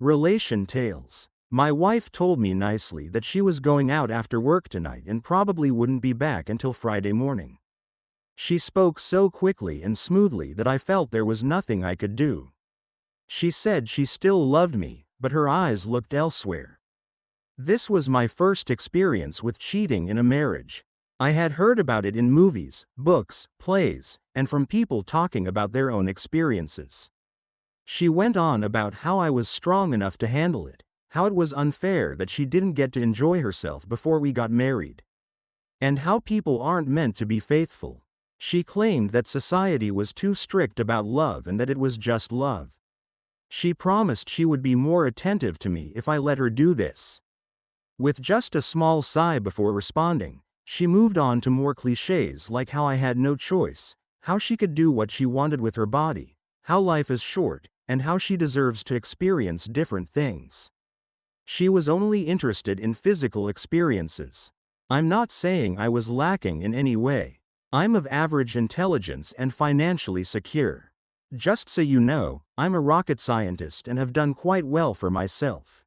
Relation tales. My wife told me nicely that she was going out after work tonight and probably wouldn't be back until Friday morning. She spoke so quickly and smoothly that I felt there was nothing I could do. She said she still loved me, but her eyes looked elsewhere. This was my first experience with cheating in a marriage. I had heard about it in movies, books, plays, and from people talking about their own experiences. She went on about how I was strong enough to handle it, how it was unfair that she didn't get to enjoy herself before we got married, and how people aren't meant to be faithful. She claimed that society was too strict about love and that it was just love. She promised she would be more attentive to me if I let her do this. With just a small sigh before responding, she moved on to more cliches like how I had no choice, how she could do what she wanted with her body, how life is short, and how she deserves to experience different things. She was only interested in physical experiences. I'm not saying I was lacking in any way. I'm of average intelligence and financially secure. Just so you know, I'm a rocket scientist and have done quite well for myself.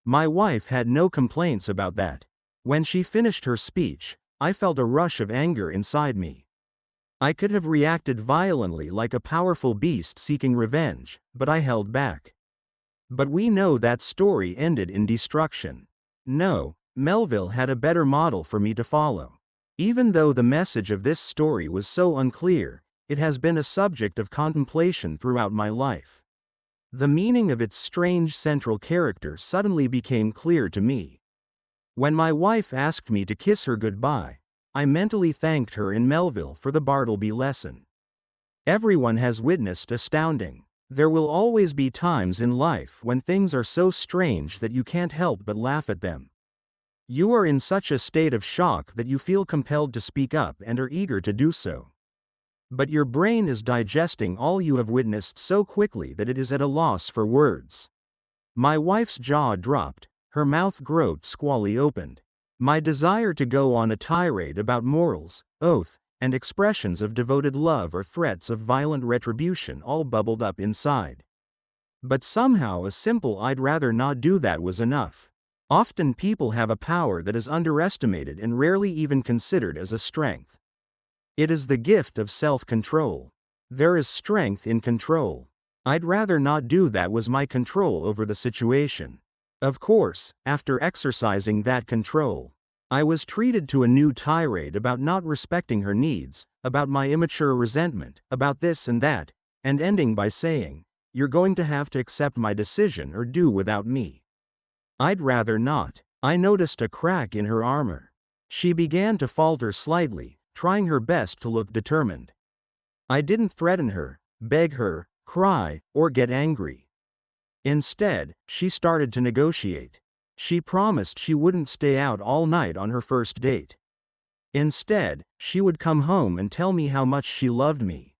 My wife had no complaints about that. When she finished her speech, I felt a rush of anger inside me. I could have reacted violently like a powerful beast seeking revenge, but I held back. But we know that story ended in destruction. No, Melville had a better model for me to follow. Even though the message of this story was so unclear, it has been a subject of contemplation throughout my life. The meaning of its strange central character suddenly became clear to me. When my wife asked me to kiss her goodbye, I mentally thanked her in Melville for the Bartleby lesson. Everyone has witnessed astounding. There will always be times in life when things are so strange that you can't help but laugh at them. You are in such a state of shock that you feel compelled to speak up and are eager to do so. But your brain is digesting all you have witnessed so quickly that it is at a loss for words. My wife's jaw dropped, her mouth groped squally opened. My desire to go on a tirade about morals, oath, and expressions of devoted love or threats of violent retribution all bubbled up inside. But somehow a simple "I'd rather not do that" was enough. Often people have a power that is underestimated and rarely even considered as a strength. It is the gift of self-control. There is strength in control. I'd rather not do that was my control over the situation. Of course, after exercising that control, I was treated to a new tirade about not respecting her needs, about my immature resentment, about this and that, and ending by saying, "You're going to have to accept my decision or do without me." I'd rather not. I noticed a crack in her armor. She began to falter slightly, trying her best to look determined. I didn't threaten her, beg her, cry, or get angry. Instead, she started to negotiate. She promised she wouldn't stay out all night on her first date. Instead, she would come home and tell me how much she loved me,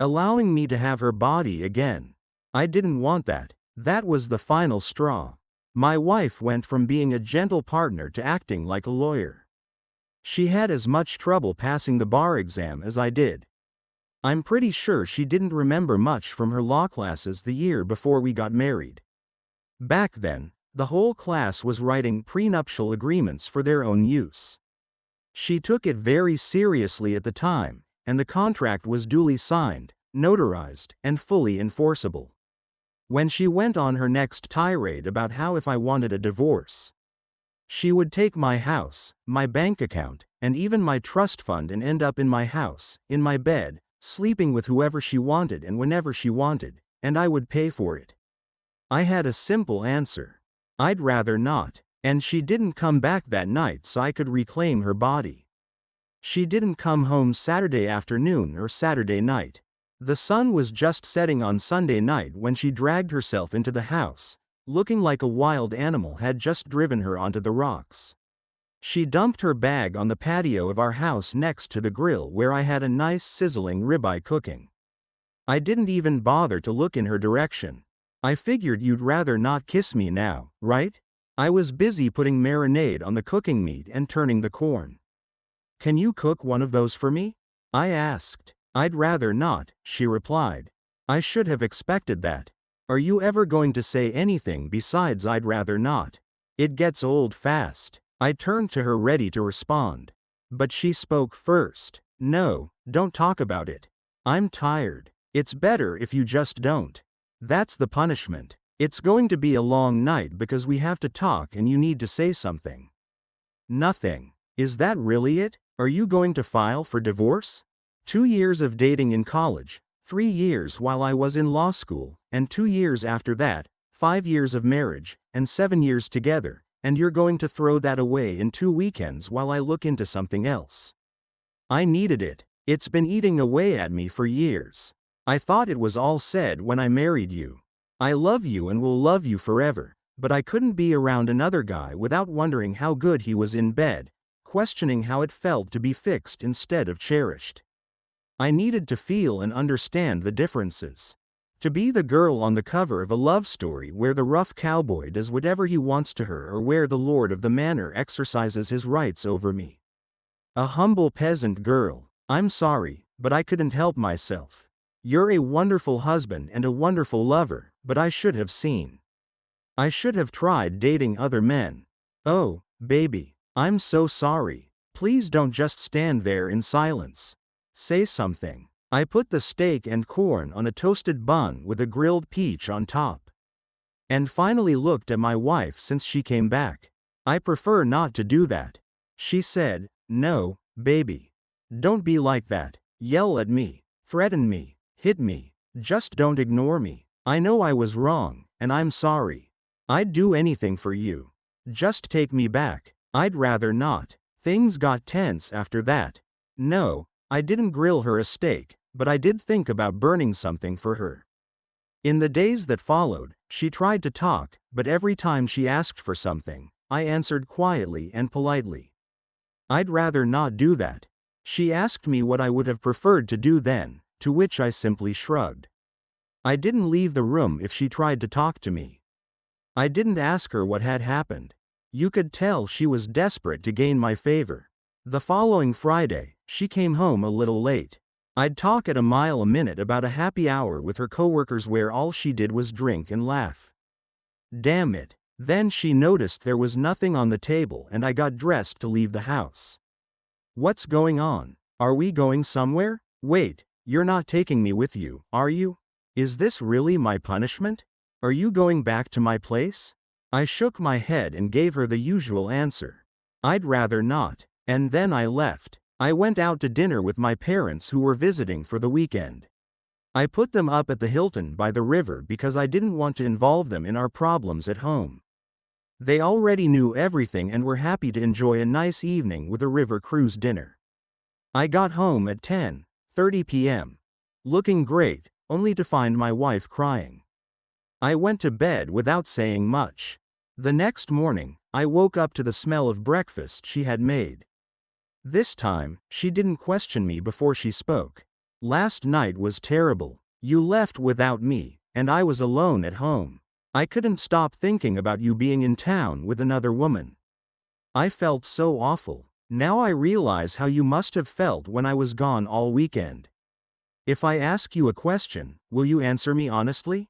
allowing me to have her body again. I didn't want that. That was the final straw. My wife went from being a gentle partner to acting like a lawyer. She had as much trouble passing the bar exam as I did. I'm pretty sure she didn't remember much from her law classes the year before we got married. Back then, the whole class was writing prenuptial agreements for their own use. She took it very seriously at the time, and the contract was duly signed, notarized, and fully enforceable. When she went on her next tirade about how if I wanted a divorce, she would take my house, my bank account, and even my trust fund and end up in my house, in my bed, sleeping with whoever she wanted and whenever she wanted, and I would pay for it. I had a simple answer. I'd rather not. And she didn't come back that night so I could reclaim her body. She didn't come home Saturday afternoon or Saturday night. The sun was just setting on Sunday night when she dragged herself into the house, looking like a wild animal had just driven her onto the rocks. She dumped her bag on the patio of our house next to the grill where I had a nice sizzling ribeye cooking. I didn't even bother to look in her direction. I figured you'd rather not kiss me now, right? I was busy putting marinade on the cooking meat and turning the corn. Can you cook one of those for me? I asked. I'd rather not, she replied. I should have expected that. Are you ever going to say anything besides "I'd rather not"? It gets old fast. I turned to her ready to respond. But she spoke first. No, don't talk about it. I'm tired. It's better if you just don't. That's the punishment. It's going to be a long night because we have to talk and you need to say something. Nothing. Is that really it? Are you going to file for divorce? 2 years of dating in college, 3 years while I was in law school, and 2 years after that, 5 years of marriage, and 7 years together, and you're going to throw that away in 2 weekends while I look into something else. I needed it. It's been eating away at me for years. I thought it was all said when I married you. I love you and will love you forever, but I couldn't be around another guy without wondering how good he was in bed, questioning how it felt to be fixed instead of cherished. I needed to feel and understand the differences. To be the girl on the cover of a love story where the rough cowboy does whatever he wants to her or where the lord of the manor exercises his rights over me. A humble peasant girl. I'm sorry, but I couldn't help myself. You're a wonderful husband and a wonderful lover, but I should have seen. I should have tried dating other men. Oh, baby, I'm so sorry. Please don't just stand there in silence. Say something. I put the steak and corn on a toasted bun with a grilled peach on top. And finally looked at my wife since she came back. I prefer not to do that. She said, no, baby. Don't be like that. Yell at me. Threaten me. Hit me. Just don't ignore me. I know I was wrong, and I'm sorry. I'd do anything for you. Just take me back. I'd rather not. Things got tense after that. No, I didn't grill her a steak, but I did think about burning something for her. In the days that followed, she tried to talk, but every time she asked for something, I answered quietly and politely. I'd rather not do that. She asked me what I would have preferred to do then, to which I simply shrugged. I didn't leave the room if she tried to talk to me. I didn't ask her what had happened. You could tell she was desperate to gain my favor. The following Friday, she came home a little late. I'd talk at a mile a minute about a happy hour with her coworkers where all she did was drink and laugh. Damn it. Then she noticed there was nothing on the table and I got dressed to leave the house. What's going on? Are we going somewhere? Wait, you're not taking me with you, are you? Is this really my punishment? Are you going back to my place? I shook my head and gave her the usual answer. I'd rather not. And then I left. I went out to dinner with my parents who were visiting for the weekend. I put them up at the Hilton by the river because I didn't want to involve them in our problems at home. They already knew everything and were happy to enjoy a nice evening with a river cruise dinner. I got home at 10:30 p.m. Looking great, only to find my wife crying. I went to bed without saying much. The next morning, I woke up to the smell of breakfast she had made. This time, she didn't question me before she spoke. Last night was terrible. You left without me, and I was alone at home. I couldn't stop thinking about you being in town with another woman. I felt so awful. Now I realize how you must have felt when I was gone all weekend. If I ask you a question, will you answer me honestly?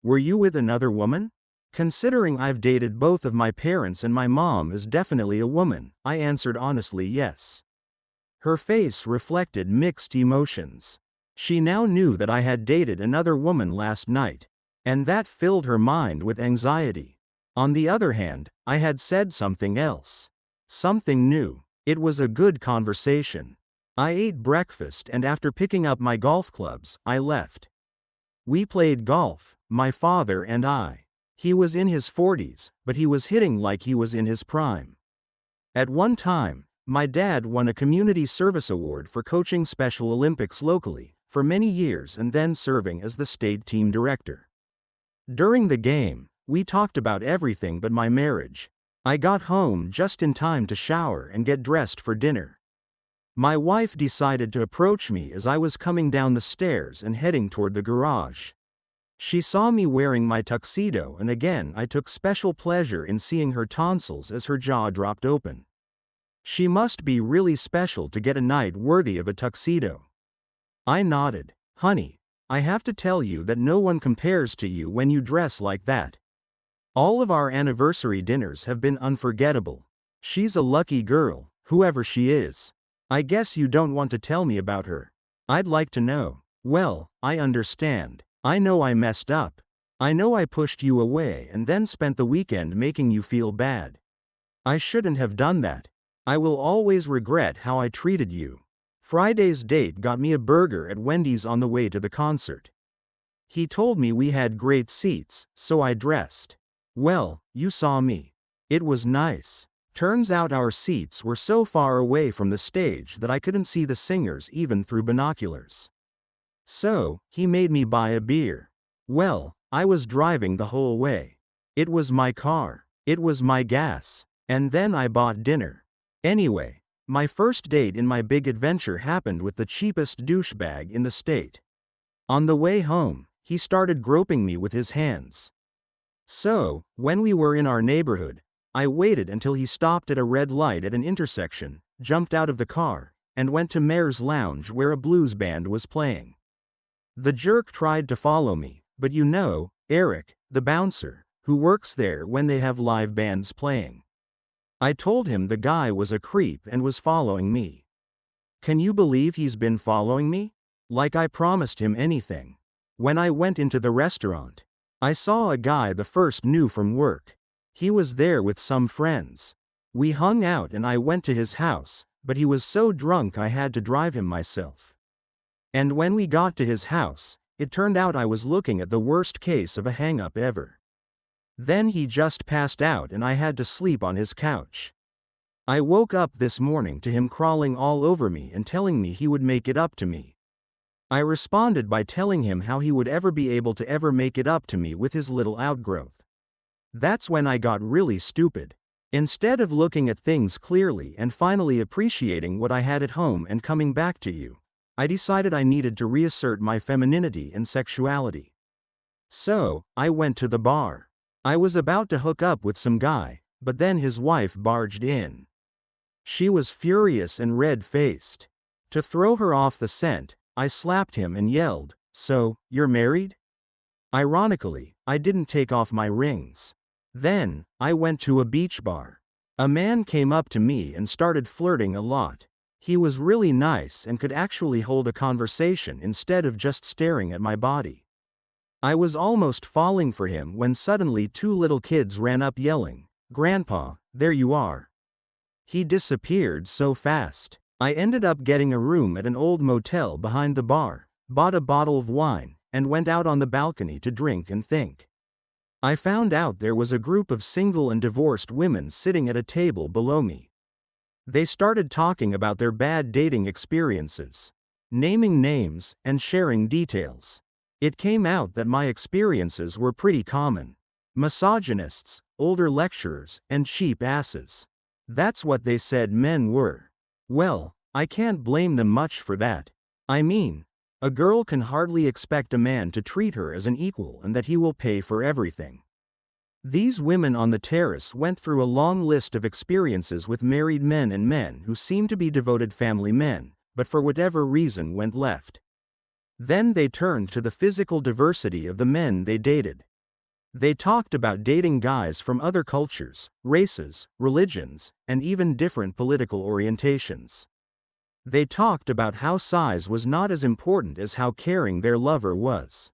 Were you with another woman? Considering I've dated both of my parents and my mom is definitely a woman, I answered honestly yes. Her face reflected mixed emotions. She now knew that I had dated another woman last night, and that filled her mind with anxiety. On the other hand, I had said something else. Something new. It was a good conversation. I ate breakfast and after picking up my golf clubs, I left. We played golf, my father and I. He was in his 40s, but he was hitting like he was in his prime. At one time, my dad won a community service award for coaching Special Olympics locally, for many years and then serving as the state team director. During the game, we talked about everything but my marriage. I got home just in time to shower and get dressed for dinner. My wife decided to approach me as I was coming down the stairs and heading toward the garage. She saw me wearing my tuxedo and again I took special pleasure in seeing her tonsils as her jaw dropped open. She must be really special to get a night worthy of a tuxedo. I nodded. Honey, I have to tell you that no one compares to you when you dress like that. All of our anniversary dinners have been unforgettable. She's a lucky girl, whoever she is. I guess you don't want to tell me about her. I'd like to know. Well, I understand. I know I messed up. I know I pushed you away and then spent the weekend making you feel bad. I shouldn't have done that. I will always regret how I treated you. Friday's date got me a burger at Wendy's on the way to the concert. He told me we had great seats, so I dressed. Well, you saw me. It was nice. Turns out our seats were so far away from the stage that I couldn't see the singers even through binoculars. So, he made me buy a beer. Well, I was driving the whole way. It was my car. It was my gas. And then I bought dinner. Anyway, my first date in my big adventure happened with the cheapest douchebag in the state. On the way home, he started groping me with his hands. So, when we were in our neighborhood, I waited until he stopped at a red light at an intersection, jumped out of the car, and went to Mayor's Lounge where a blues band was playing. The jerk tried to follow me, but you know, Eric, the bouncer, who works there when they have live bands playing. I told him the guy was a creep and was following me. Can you believe he's been following me? Like I promised him anything. When I went into the restaurant, I saw a guy the first knew from work. He was there with some friends. We hung out and I went to his house, but he was so drunk I had to drive him myself. And when we got to his house, it turned out I was looking at the worst case of a hang-up ever. Then he just passed out and I had to sleep on his couch. I woke up this morning to him crawling all over me and telling me he would make it up to me. I responded by telling him how he would ever be able to ever make it up to me with his little outgrowth. That's when I got really stupid. Instead of looking at things clearly and finally appreciating what I had at home and coming back to you, I decided I needed to reassert my femininity and sexuality. So, I went to the bar. I was about to hook up with some guy, but then his wife barged in. She was furious and red-faced. To throw her off the scent, I slapped him and yelled, "So, you're married?" Ironically, I didn't take off my rings. Then, I went to a beach bar. A man came up to me and started flirting a lot. He was really nice and could actually hold a conversation instead of just staring at my body. I was almost falling for him when suddenly two little kids ran up yelling, "Grandpa, there you are." He disappeared so fast. I ended up getting a room at an old motel behind the bar, bought a bottle of wine, and went out on the balcony to drink and think. I found out there was a group of single and divorced women sitting at a table below me. They started talking about their bad dating experiences, naming names, and sharing details. It came out that my experiences were pretty common. Misogynists, older lecturers, and cheap asses. That's what they said men were. Well, I can't blame them much for that. I mean, a girl can hardly expect a man to treat her as an equal and that he will pay for everything. These women on the terrace went through a long list of experiences with married men and men who seemed to be devoted family men, but for whatever reason went left. Then they turned to the physical diversity of the men they dated. They talked about dating guys from other cultures, races, religions, and even different political orientations. They talked about how size was not as important as how caring their lover was.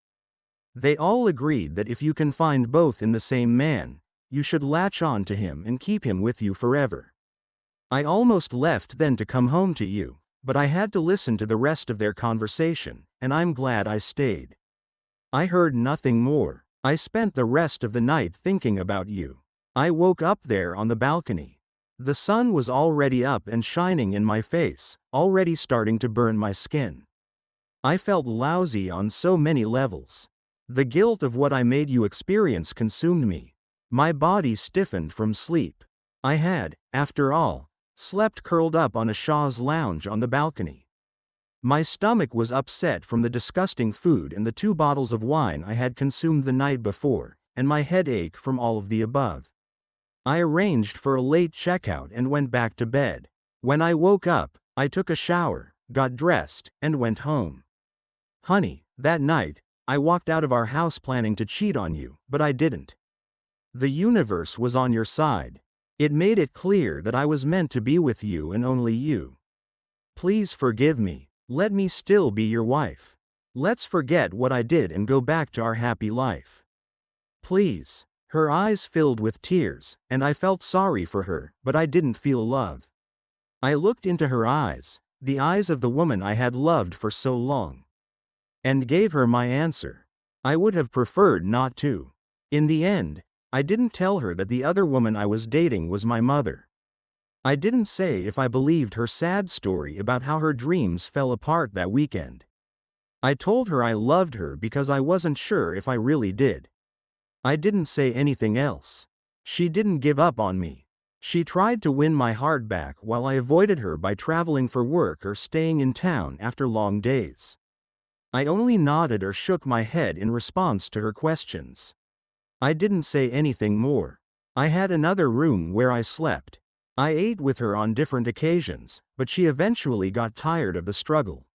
They all agreed that if you can find both in the same man, you should latch on to him and keep him with you forever. I almost left then to come home to you, but I had to listen to the rest of their conversation, and I'm glad I stayed. I heard nothing more. I spent the rest of the night thinking about you. I woke up there on the balcony. The sun was already up and shining in my face, already starting to burn my skin. I felt lousy on so many levels. The guilt of what I made you experience consumed me. My body stiffened from sleep. I had, after all, slept curled up on a chaise lounge on the balcony. My stomach was upset from the disgusting food and the 2 bottles of wine I had consumed the night before, and my head ached from all of the above. I arranged for a late checkout and went back to bed. When I woke up, I took a shower, got dressed, and went home. Honey, That night, I walked out of our house planning to cheat on you, but I didn't. The universe was on your side. It made it clear that I was meant to be with you and only you. Please forgive me. Let me still be your wife. Let's forget what I did and go back to our happy life. Please. Her eyes filled with tears, and I felt sorry for her, but I didn't feel love. I looked into her eyes, the eyes of the woman I had loved for so long, and gave her my answer. I would have preferred not to. In the end, I didn't tell her that the other woman I was dating was my mother. I didn't say if I believed her sad story about how her dreams fell apart that weekend. I told her I loved her because I wasn't sure if I really did. I didn't say anything else. She didn't give up on me. She tried to win my heart back while I avoided her by traveling for work or staying in town after long days. I only nodded or shook my head in response to her questions. I didn't say anything more. I had another room where I slept. I ate with her on different occasions, but she eventually got tired of the struggle.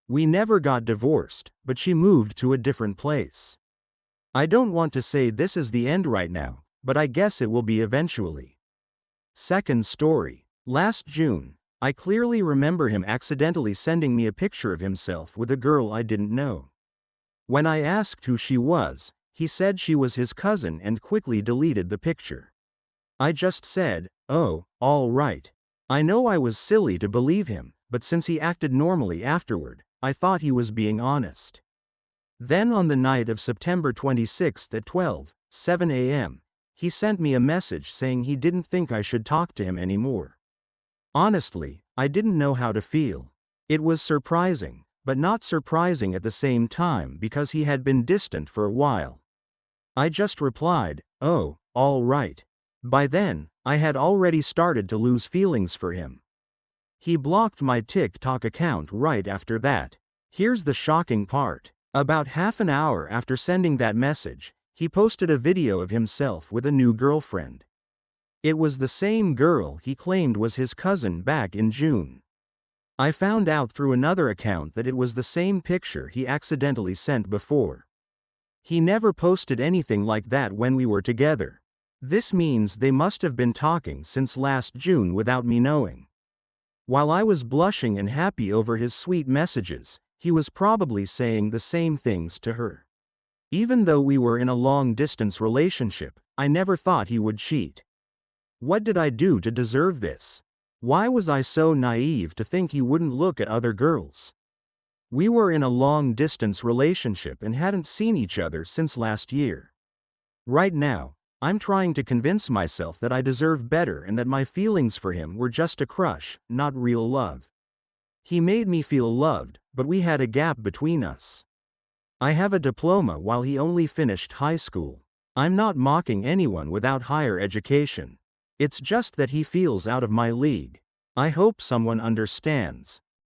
We never got divorced, but she moved to a different place. I don't want to say this is the end right now, but I guess it will be eventually. Second story. Last June, I clearly remember him accidentally sending me a picture of himself with a girl I didn't know. When I asked who she was, he said she was his cousin and quickly deleted the picture. I just said, "Oh, all right." I know I was silly to believe him, but since he acted normally afterward, I thought he was being honest. Then on the night of September 26th at 12:07 a.m., he sent me a message saying he didn't think I should talk to him anymore. Honestly, I didn't know how to feel. It was surprising, but not surprising at the same time because he had been distant for a while. I just replied, "Oh, all right." By then, I had already started to lose feelings for him. He blocked my TikTok account right after that. Here's the shocking part. About half an hour after sending that message, he posted a video of himself with a new girlfriend. It was the same girl he claimed was his cousin back in June. I found out through another account that it was the same picture he accidentally sent before. He never posted anything like that when we were together. This means they must have been talking since last June without me knowing. While I was blushing and happy over his sweet messages, he was probably saying the same things to her. Even though we were in a long-distance relationship, I never thought he would cheat. What did I do to deserve this? Why was I so naive to think he wouldn't look at other girls? We were in a long-distance relationship and hadn't seen each other since last year. Right now, I'm trying to convince myself that I deserve better and that my feelings for him were just a crush, not real love. He made me feel loved, but we had a gap between us. I have a diploma while he only finished high school. I'm not mocking anyone without higher education. It's just that he feels out of my league. I hope someone understands.